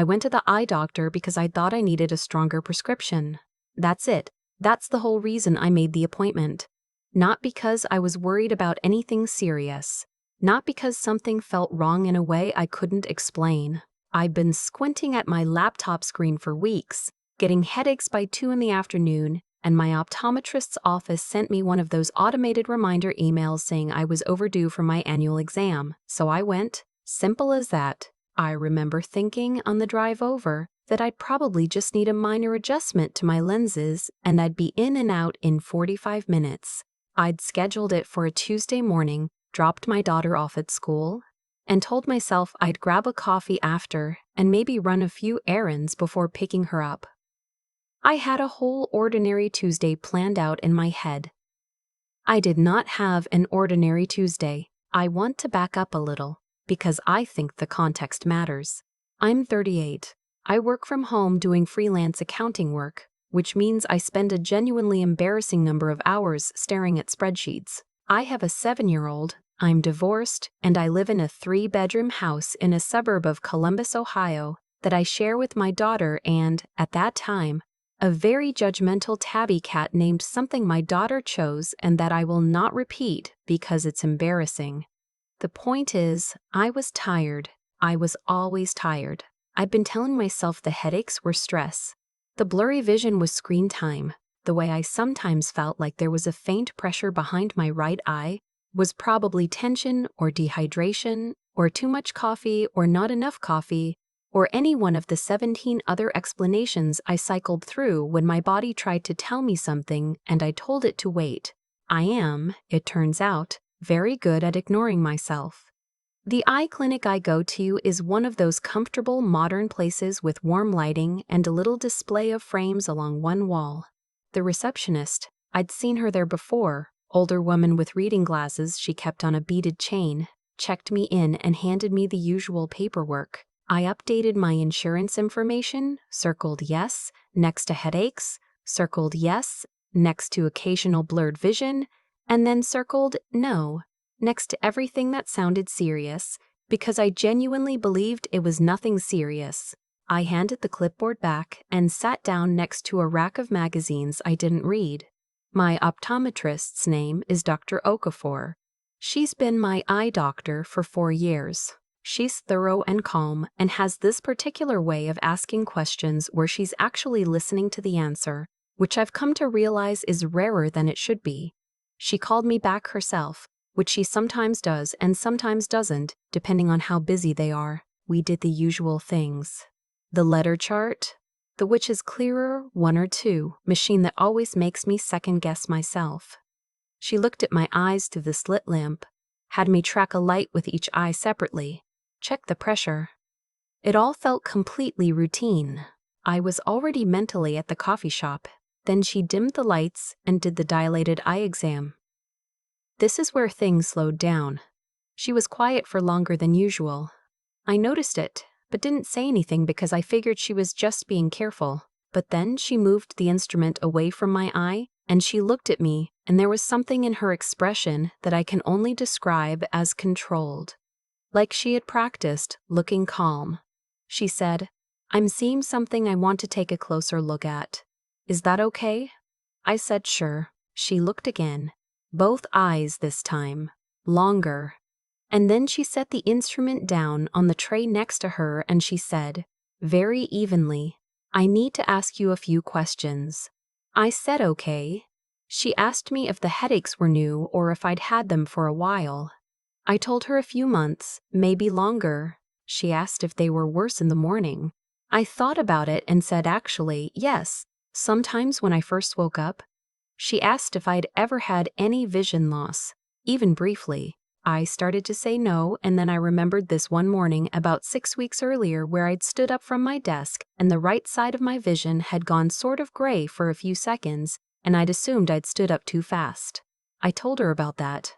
I went to the eye doctor because I thought I needed a stronger prescription. That's it. That's the whole reason I made the appointment. Not because I was worried about anything serious. Not because something felt wrong in a way I couldn't explain. I'd been squinting at my laptop screen for weeks, getting headaches by 2 in the afternoon, and my optometrist's office sent me one of those automated reminder emails saying I was overdue for my annual exam. So I went. Simple as that. I remember thinking on the drive over that I'd probably just need a minor adjustment to my lenses and I'd be in and out in 45 minutes. I'd scheduled it for a Tuesday morning, dropped my daughter off at school, and told myself I'd grab a coffee after and maybe run a few errands before picking her up. I had a whole ordinary Tuesday planned out in my head. I did not have an ordinary Tuesday. I want to back up a little, because I think the context matters. I'm 38. I work from home doing freelance accounting work, which means I spend a genuinely embarrassing number of hours staring at spreadsheets. I have a 7-year-old, I'm divorced, and I live in a 3-bedroom house in a suburb of Columbus, Ohio, that I share with my daughter and, at that time, a very judgmental tabby cat named something my daughter chose and that I will not repeat because it's embarrassing. The point is, I was tired. I was always tired. I'd been telling myself the headaches were stress. The blurry vision was screen time. The way I sometimes felt like there was a faint pressure behind my right eye was probably tension or dehydration or too much coffee or not enough coffee or any one of the 17 other explanations I cycled through when my body tried to tell me something and I told it to wait. I am, it turns out, very good at ignoring myself. The eye clinic I go to is one of those comfortable modern places with warm lighting and a little display of frames along one wall. The receptionist, I'd seen her there before, older woman with reading glasses she kept on a beaded chain, checked me in and handed me the usual paperwork. I updated my insurance information, circled yes, next to headaches, circled yes, next to occasional blurred vision, and then circled no, next to everything that sounded serious, because I genuinely believed it was nothing serious. I handed the clipboard back and sat down next to a rack of magazines I didn't read. My optometrist's name is Dr. Okafor. She's been my eye doctor for 4 years. She's thorough and calm and has this particular way of asking questions where she's actually listening to the answer, which I've come to realize is rarer than it should be. She called me back herself, which she sometimes does and sometimes doesn't, depending on how busy they are. We did the usual things. The letter chart, the which is clearer 1 or 2, machine that always makes me second-guess myself. She looked at my eyes through the slit lamp, had me track a light with each eye separately, check the pressure. It all felt completely routine. I was already mentally at the coffee shop. Then she dimmed the lights and did the dilated eye exam. This is where things slowed down. She was quiet for longer than usual. I noticed it, but didn't say anything because I figured she was just being careful. But then she moved the instrument away from my eye, and she looked at me, and there was something in her expression that I can only describe as controlled. Like she had practiced, looking calm. She said, "I'm seeing something I want to take a closer look at. Is that okay?" I said sure. She looked again. Both eyes this time. Longer. And then she set the instrument down on the tray next to her and she said, very evenly, "I need to ask you a few questions." I said okay. She asked me if the headaches were new or if I'd had them for a while. I told her a few months, maybe longer. She asked if they were worse in the morning. I thought about it and said actually, yes, sometimes when I first woke up. She asked if I'd ever had any vision loss, even briefly. I started to say no, and then I remembered this one morning about 6 weeks earlier where I'd stood up from my desk and the right side of my vision had gone sort of gray for a few seconds, and I'd assumed I'd stood up too fast. I told her about that.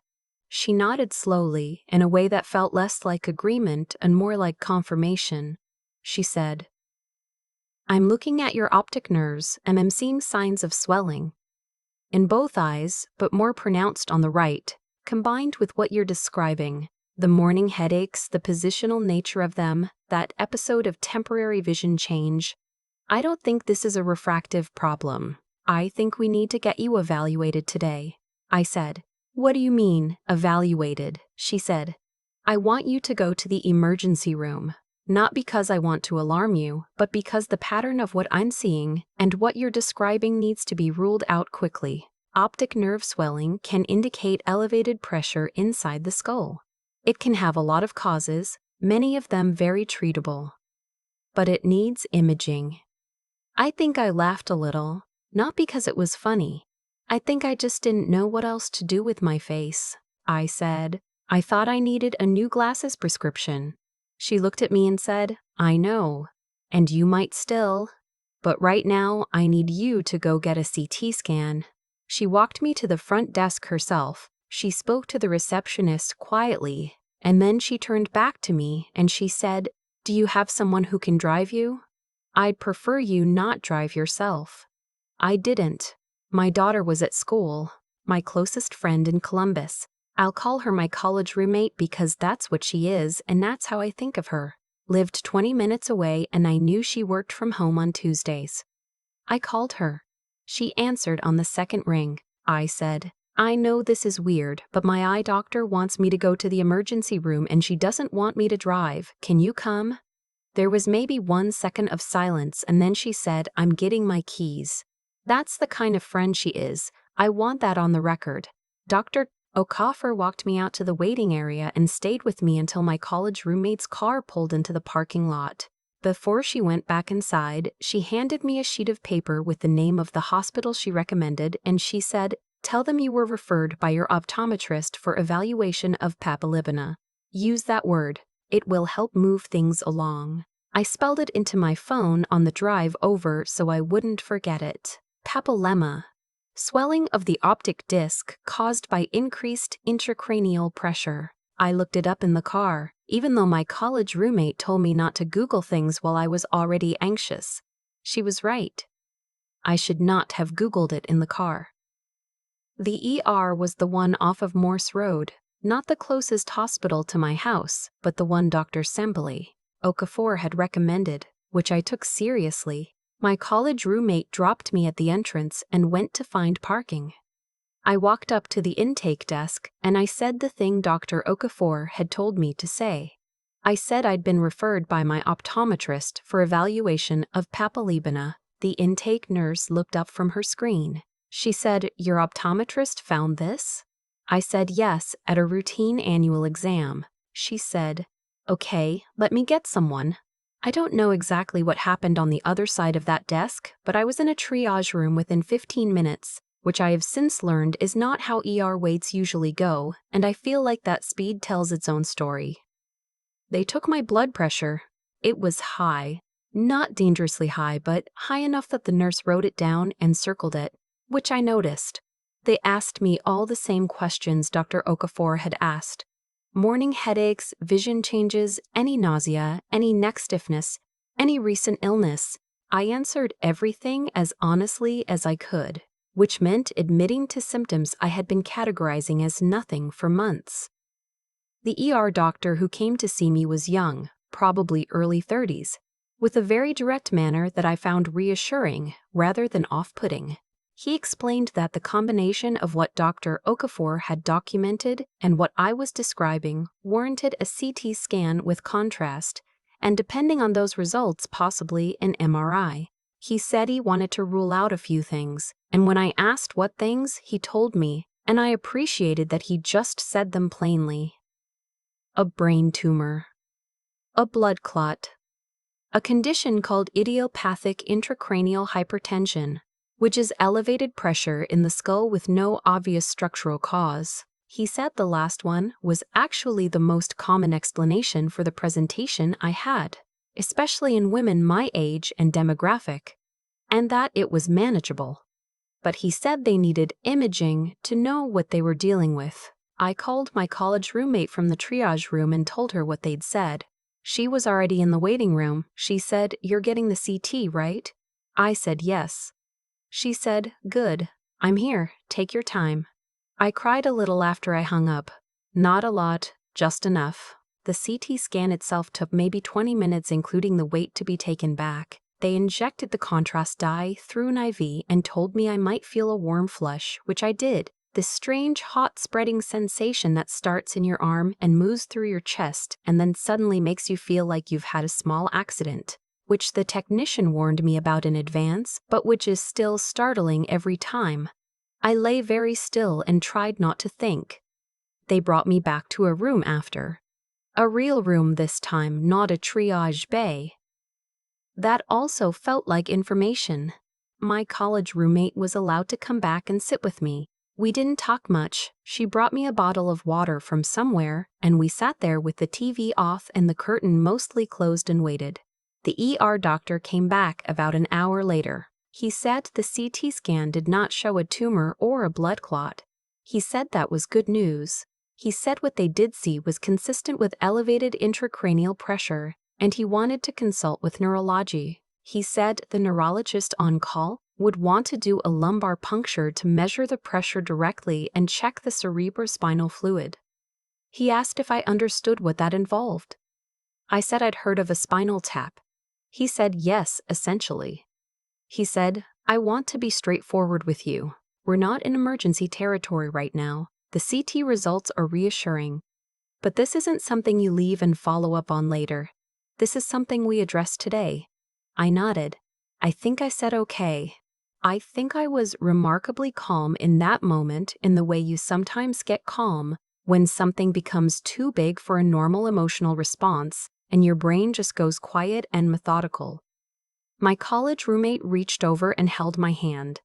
She nodded slowly, in a way that felt less like agreement and more like confirmation. She said, "I'm looking at your optic nerves and I'm seeing signs of swelling. In both eyes, but more pronounced on the right, combined with what you're describing, the morning headaches, the positional nature of them, that episode of temporary vision change. I don't think this is a refractive problem. I think we need to get you evaluated today. I said. What do you mean, evaluated? She said. I want you to go to the emergency room. Not because I want to alarm you, but because the pattern of what I'm seeing and what you're describing needs to be ruled out quickly. Optic nerve swelling can indicate elevated pressure inside the skull. It can have a lot of causes, many of them very treatable. But it needs imaging. I think I laughed a little, not because it was funny. I think I just didn't know what else to do with my face. I said, I thought I needed a new glasses prescription. She looked at me and said, I know, and you might still, but right now I need you to go get a CT scan. She walked me to the front desk herself. She spoke to the receptionist quietly, and then she turned back to me and she said, Do you have someone who can drive you? I'd prefer you not drive yourself. I didn't. My daughter was at school, my closest friend in Columbus. I'll call her my college roommate because that's what she is and that's how I think of her. Lived 20 minutes away and I knew she worked from home on Tuesdays. I called her. She answered on the second ring. I said, I know this is weird, but my eye doctor wants me to go to the emergency room and she doesn't want me to drive. Can you come? There was maybe 1 second of silence and then she said, I'm getting my keys. That's the kind of friend she is. I want that on the record. Dr. Okafor walked me out to the waiting area and stayed with me until my college roommate's car pulled into the parking lot. Before she went back inside, she handed me a sheet of paper with the name of the hospital she recommended and she said, Tell them you were referred by your optometrist for evaluation of papilledema. Use that word. It will help move things along. I spelled it into my phone on the drive over so I wouldn't forget it. Papilledema. Swelling of the optic disc caused by increased intracranial pressure. I looked it up in the car, even though my college roommate told me not to Google things while I was already anxious. She was right. I should not have Googled it in the car. The ER was the one off of Morse Road, not the closest hospital to my house, but the one Dr. Okafor had recommended, which I took seriously. My college roommate dropped me at the entrance and went to find parking. I walked up to the intake desk and I said the thing Dr. Okafor had told me to say. I said I'd been referred by my optometrist for evaluation of papilledema. The intake nurse looked up from her screen. She said, Your optometrist found this? I said yes, at a routine annual exam. She said, Okay, let me get someone. I don't know exactly what happened on the other side of that desk, but I was in a triage room within 15 minutes, which I have since learned is not how ER waits usually go, and I feel like that speed tells its own story. They took my blood pressure. It was high. Not dangerously high, but high enough that the nurse wrote it down and circled it, which I noticed. They asked me all the same questions Dr. Okafor had asked. Morning headaches, vision changes, any nausea, any neck stiffness, any recent illness. I answered everything as honestly as I could, which meant admitting to symptoms I had been categorizing as nothing for months. The ER doctor who came to see me was young, probably early 30s, with a very direct manner that I found reassuring rather than off-putting. He explained that the combination of what Dr. Okafor had documented and what I was describing warranted a CT scan with contrast, and depending on those results, possibly an MRI. He said he wanted to rule out a few things, and when I asked what things, he told me, and I appreciated that he just said them plainly. A brain tumor. A blood clot. A condition called idiopathic intracranial hypertension, which is elevated pressure in the skull with no obvious structural cause. He said the last one was actually the most common explanation for the presentation I had, especially in women my age and demographic, and that it was manageable. But he said they needed imaging to know what they were dealing with. I called my college roommate from the triage room and told her what they'd said. She was already in the waiting room. She said, You're getting the CT, right? I said yes. She said, Good, I'm here, take your time. I cried a little after I hung up. Not a lot, just enough. The CT scan itself took maybe 20 minutes, including the wait to be taken back. They injected the contrast dye through an IV and told me I might feel a warm flush, which I did. This strange hot spreading sensation that starts in your arm and moves through your chest and then suddenly makes you feel like you've had a small accident, which the technician warned me about in advance, but which is still startling every time. I lay very still and tried not to think. They brought me back to a room after. A real room this time, not a triage bay. That also felt like information. My college roommate was allowed to come back and sit with me. We didn't talk much. She brought me a bottle of water from somewhere, and we sat there with the TV off and the curtain mostly closed and waited. The ER doctor came back about an hour later. He said the CT scan did not show a tumor or a blood clot. He said that was good news. He said what they did see was consistent with elevated intracranial pressure, and he wanted to consult with neurology. He said the neurologist on call would want to do a lumbar puncture to measure the pressure directly and check the cerebrospinal fluid. He asked if I understood what that involved. I said I'd heard of a spinal tap. He said yes, essentially. He said, I want to be straightforward with you. We're not in emergency territory right now. The CT results are reassuring. But this isn't something you leave and follow up on later. This is something we address today. I nodded. I think I said okay. I think I was remarkably calm in that moment, in the way you sometimes get calm when something becomes too big for a normal emotional response and your brain just goes quiet and methodical. My college roommate reached over and held my hand.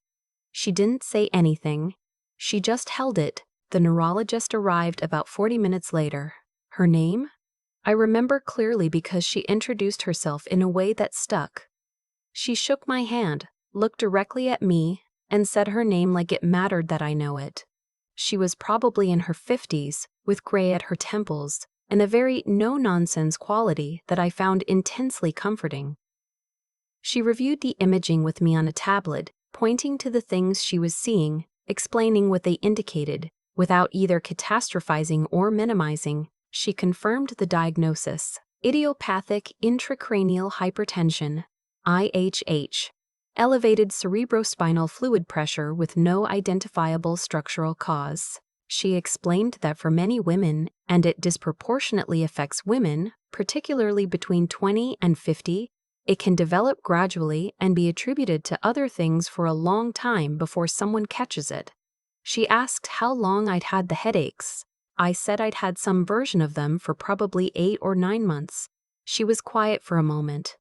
She didn't say anything. She just held it. The neurologist arrived about 40 minutes later. Her name? I remember clearly because she introduced herself in a way that stuck. She shook my hand, looked directly at me, and said her name like it mattered that I know it. She was probably in her 50s, with gray at her temples, and a very no-nonsense quality that I found intensely comforting. She reviewed the imaging with me on a tablet, pointing to the things she was seeing, explaining what they indicated. Without either catastrophizing or minimizing, she confirmed the diagnosis: idiopathic intracranial hypertension, IHH, elevated cerebrospinal fluid pressure with no identifiable structural cause. She explained that for many women, and it disproportionately affects women, particularly between 20 and 50, it can develop gradually and be attributed to other things for a long time before someone catches it. She asked how long I'd had the headaches. I said I'd had some version of them for probably 8 or 9 months. She was quiet for a moment.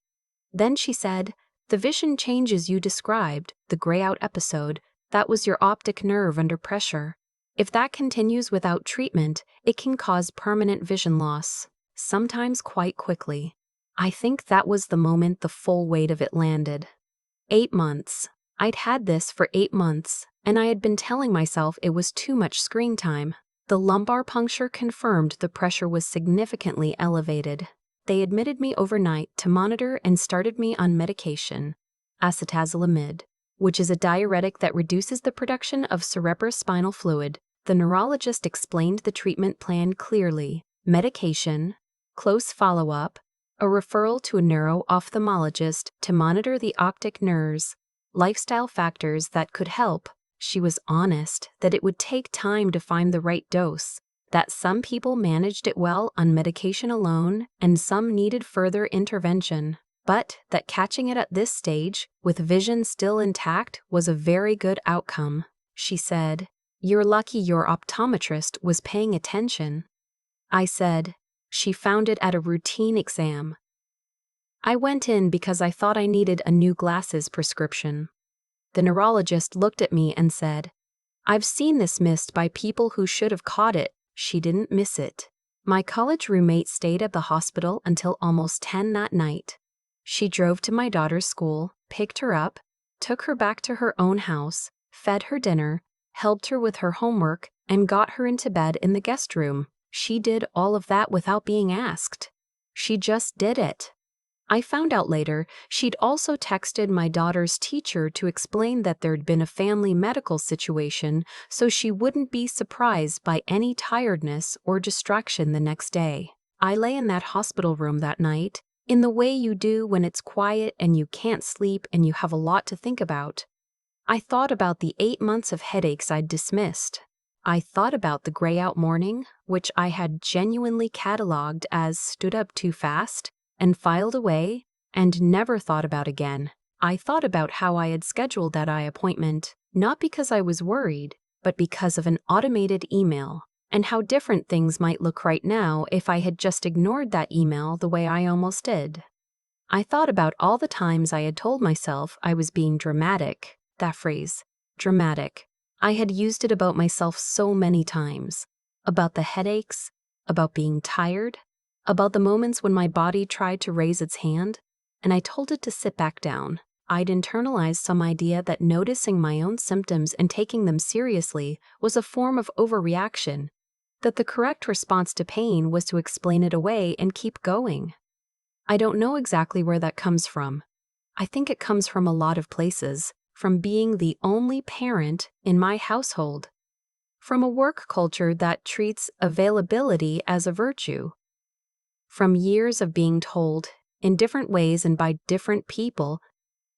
Then she said, the vision changes you described, the gray-out episode, that was your optic nerve under pressure. If that continues without treatment, it can cause permanent vision loss, sometimes quite quickly. I think that was the moment the full weight of it landed. 8 months. I'd had this for 8 months, and I had been telling myself it was too much screen time. The lumbar puncture confirmed the pressure was significantly elevated. They admitted me overnight to monitor and started me on medication, acetazolamide, which is a diuretic that reduces the production of cerebrospinal fluid. The neurologist explained the treatment plan clearly: medication, close follow-up, a referral to a neuro-ophthalmologist to monitor the optic nerves, lifestyle factors that could help. She was honest that it would take time to find the right dose, that some people managed it well on medication alone and some needed further intervention, but that catching it at this stage, with vision still intact, was a very good outcome. She said, "You're lucky your optometrist was paying attention." I said, "She found it at a routine exam." I went in because I thought I needed a new glasses prescription. The neurologist looked at me and said, "I've seen this missed by people who should have caught it." She didn't miss it. My college roommate stayed at the hospital until almost 10 that night. She drove to my daughter's school, picked her up, took her back to her own house, fed her dinner, helped her with her homework, and got her into bed in the guest room. She did all of that without being asked. She just did it. I found out later she'd also texted my daughter's teacher to explain that there'd been a family medical situation so she wouldn't be surprised by any tiredness or distraction the next day. I lay in that hospital room that night, in the way you do when it's quiet and you can't sleep and you have a lot to think about. I thought about the 8 months of headaches I'd dismissed. I thought about the gray-out morning, which I had genuinely cataloged as stood up too fast and filed away and never thought about again. I thought about how I had scheduled that eye appointment, not because I was worried, but because of an automated email, and how different things might look right now if I had just ignored that email the way I almost did. I thought about all the times I had told myself I was being dramatic. That phrase, dramatic. I had used it about myself so many times. About the headaches, about being tired, about the moments when my body tried to raise its hand, and I told it to sit back down. I'd internalized some idea that noticing my own symptoms and taking them seriously was a form of overreaction, that the correct response to pain was to explain it away and keep going. I don't know exactly where that comes from. I think it comes from a lot of places, from being the only parent in my household, from a work culture that treats availability as a virtue, from years of being told, in different ways and by different people,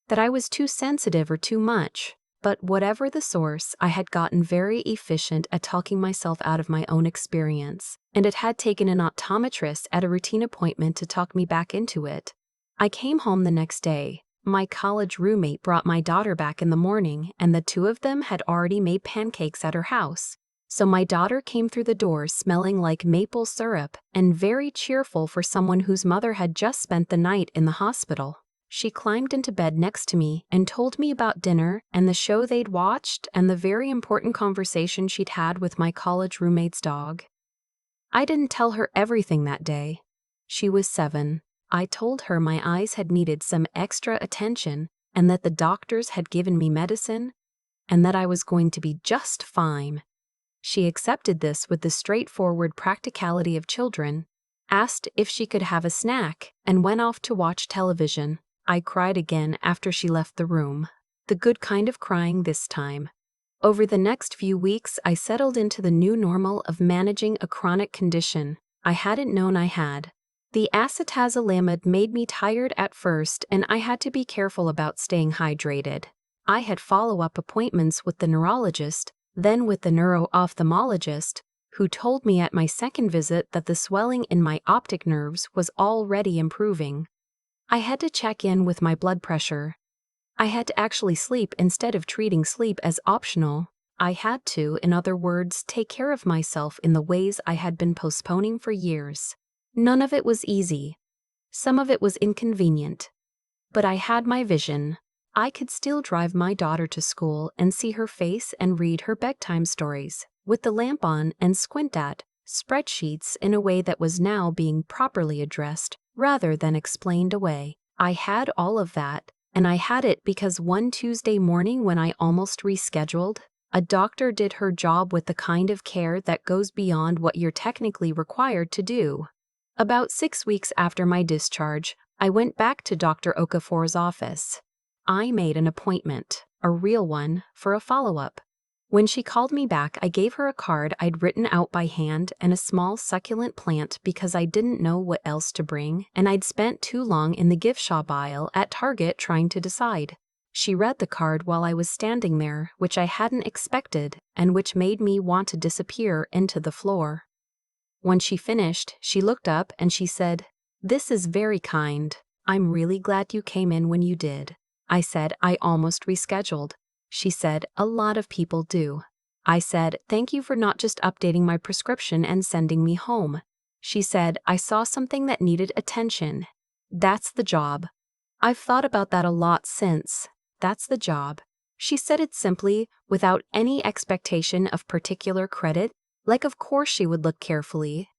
that I was too sensitive or too much. But whatever the source, I had gotten very efficient at talking myself out of my own experience, and it had taken an optometrist at a routine appointment to talk me back into it. I came home the next day. My college roommate brought my daughter back in the morning, and the two of them had already made pancakes at her house. So my daughter came through the door smelling like maple syrup and very cheerful for someone whose mother had just spent the night in the hospital. She climbed into bed next to me and told me about dinner and the show they'd watched and the very important conversation she'd had with my college roommate's dog. I didn't tell her everything that day. She was 7. I told her my eyes had needed some extra attention and that the doctors had given me medicine and that I was going to be just fine. She accepted this with the straightforward practicality of children, asked if she could have a snack, and went off to watch television. I cried again after she left the room. The good kind of crying this time. Over the next few weeks, I settled into the new normal of managing a chronic condition I hadn't known I had. The acetazolamide made me tired at first, and I had to be careful about staying hydrated. I had follow-up appointments with the neurologist, then with the neuro-ophthalmologist, who told me at my second visit that the swelling in my optic nerves was already improving. I had to check in with my blood pressure. I had to actually sleep instead of treating sleep as optional. I had to, in other words, take care of myself in the ways I had been postponing for years. None of it was easy. Some of it was inconvenient. But I had my vision. I could still drive my daughter to school and see her face and read her bedtime stories, with the lamp on, and squint at spreadsheets in a way that was now being properly addressed rather than explained away. I had all of that, and I had it because one Tuesday morning when I almost rescheduled, a doctor did her job with the kind of care that goes beyond what you're technically required to do. About 6 weeks after my discharge, I went back to Dr. Okafor's office. I made an appointment, a real one, for a follow-up. When she called me back, I gave her a card I'd written out by hand and a small succulent plant because I didn't know what else to bring, and I'd spent too long in the gift shop aisle at Target trying to decide. She read the card while I was standing there, which I hadn't expected, and which made me want to disappear into the floor. When she finished, she looked up and she said, "This is very kind. I'm really glad you came in when you did." I said, "I almost rescheduled." She said, "A lot of people do." I said, "Thank you for not just updating my prescription and sending me home." She said, "I saw something that needed attention. That's the job." I've thought about that a lot since. That's the job. She said it simply, without any expectation of particular credit, like of course she would look carefully,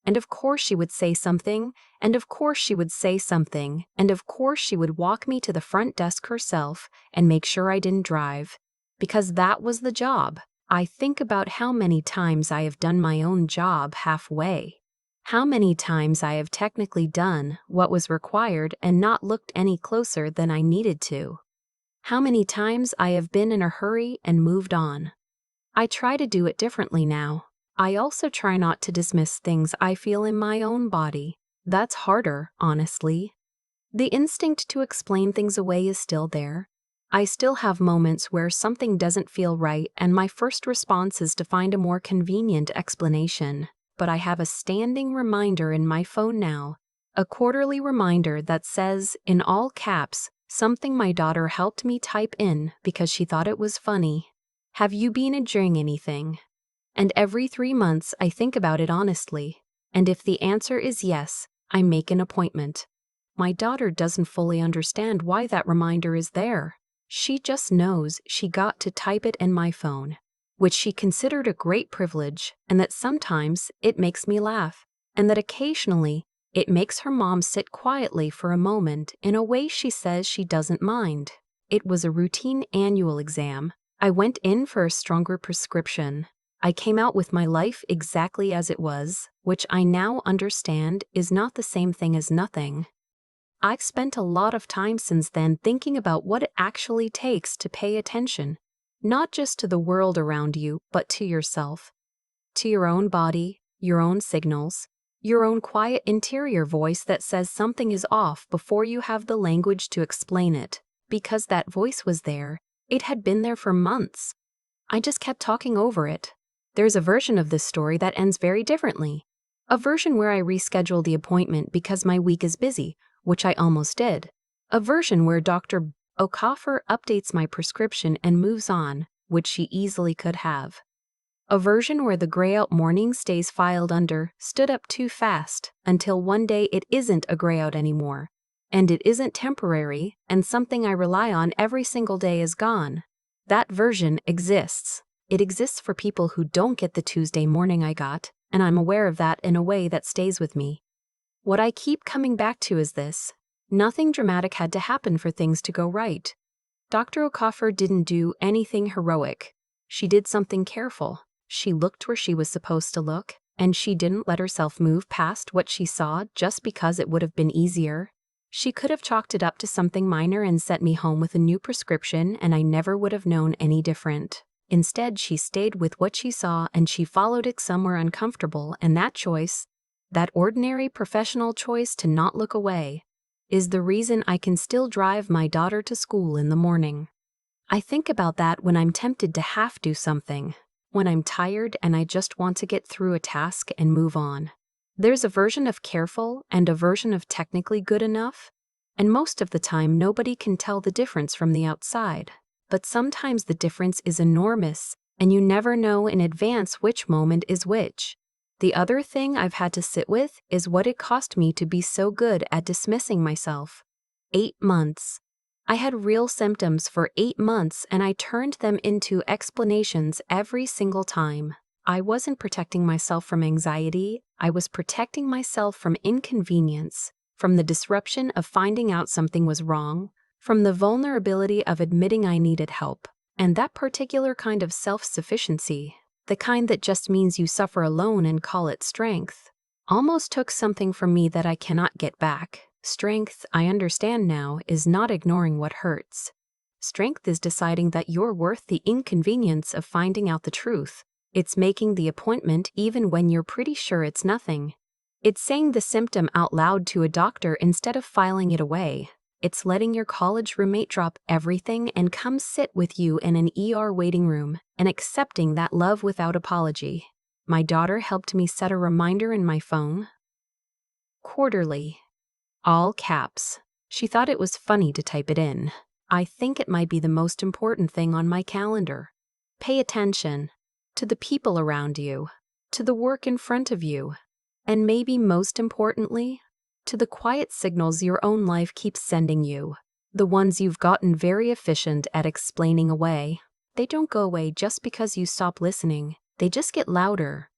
and of course she would say something, and of course she would say something, and of course she would walk me to the front desk herself and make sure I didn't drive, because that was the job. I think about how many times I have done my own job halfway. How many times I have technically done what was required and not looked any closer than I needed to. How many times I have been in a hurry and moved on. I try to do it differently now. I also try not to dismiss things I feel in my own body. That's harder, honestly. The instinct to explain things away is still there. I still have moments where something doesn't feel right and my first response is to find a more convenient explanation. But I have a standing reminder in my phone now. A quarterly reminder that says, in all caps, something my daughter helped me type in because she thought it was funny. Have you been enjoying anything? And every 3 months I think about it honestly. And if the answer is yes, I make an appointment. My daughter doesn't fully understand why that reminder is there. She just knows she got to type it in my phone, which she considered a great privilege, and that sometimes it makes me laugh, and that occasionally it makes her mom sit quietly for a moment in a way she says she doesn't mind. It was a routine annual exam. I went in for a stronger prescription. I came out with my life exactly as it was, which I now understand is not the same thing as nothing. I've spent a lot of time since then thinking about what it actually takes to pay attention, not just to the world around you, but to yourself, to your own body, your own signals, your own quiet interior voice that says something is off before you have the language to explain it, because that voice was there. It had been there for months. I just kept talking over it. There's a version of this story that ends very differently. A version where I reschedule the appointment because my week is busy, which I almost did. A version where Dr. Okafor updates my prescription and moves on, which she easily could have. A version where the grayout morning stays filed under stood up too fast until one day it isn't a grayout anymore. And it isn't temporary, and something I rely on every single day is gone. That version exists. It exists for people who don't get the Tuesday morning I got, and I'm aware of that in a way that stays with me. What I keep coming back to is this. Nothing dramatic had to happen for things to go right. Dr. Okafor didn't do anything heroic. She did something careful. She looked where she was supposed to look, and she didn't let herself move past what she saw just because it would have been easier. She could have chalked it up to something minor and sent me home with a new prescription, and I never would have known any different. Instead, she stayed with what she saw and she followed it somewhere uncomfortable, and that choice, that ordinary professional choice to not look away, is the reason I can still drive my daughter to school in the morning. I think about that when I'm tempted to do something, when I'm tired and I just want to get through a task and move on. There's a version of careful and a version of technically good enough, and most of the time nobody can tell the difference from the outside. But sometimes the difference is enormous, and you never know in advance which moment is which. The other thing I've had to sit with is what it cost me to be so good at dismissing myself. 8 months. I had real symptoms for 8 months, and I turned them into explanations every single time. I wasn't protecting myself from anxiety, I was protecting myself from inconvenience, from the disruption of finding out something was wrong, from the vulnerability of admitting I needed help. And that particular kind of self-sufficiency, the kind that just means you suffer alone and call it strength, almost took something from me that I cannot get back. Strength, I understand now, is not ignoring what hurts. Strength is deciding that you're worth the inconvenience of finding out the truth. It's making the appointment even when you're pretty sure it's nothing. It's saying the symptom out loud to a doctor instead of filing it away. It's letting your college roommate drop everything and come sit with you in an ER waiting room and accepting that love without apology. My daughter helped me set a reminder in my phone. Quarterly. All caps. She thought it was funny to type it in. I think it might be the most important thing on my calendar. Pay attention to the people around you, to the work in front of you, and maybe most importantly, to the quiet signals your own life keeps sending you, the ones you've gotten very efficient at explaining away. They don't go away just because you stop listening. They just get louder,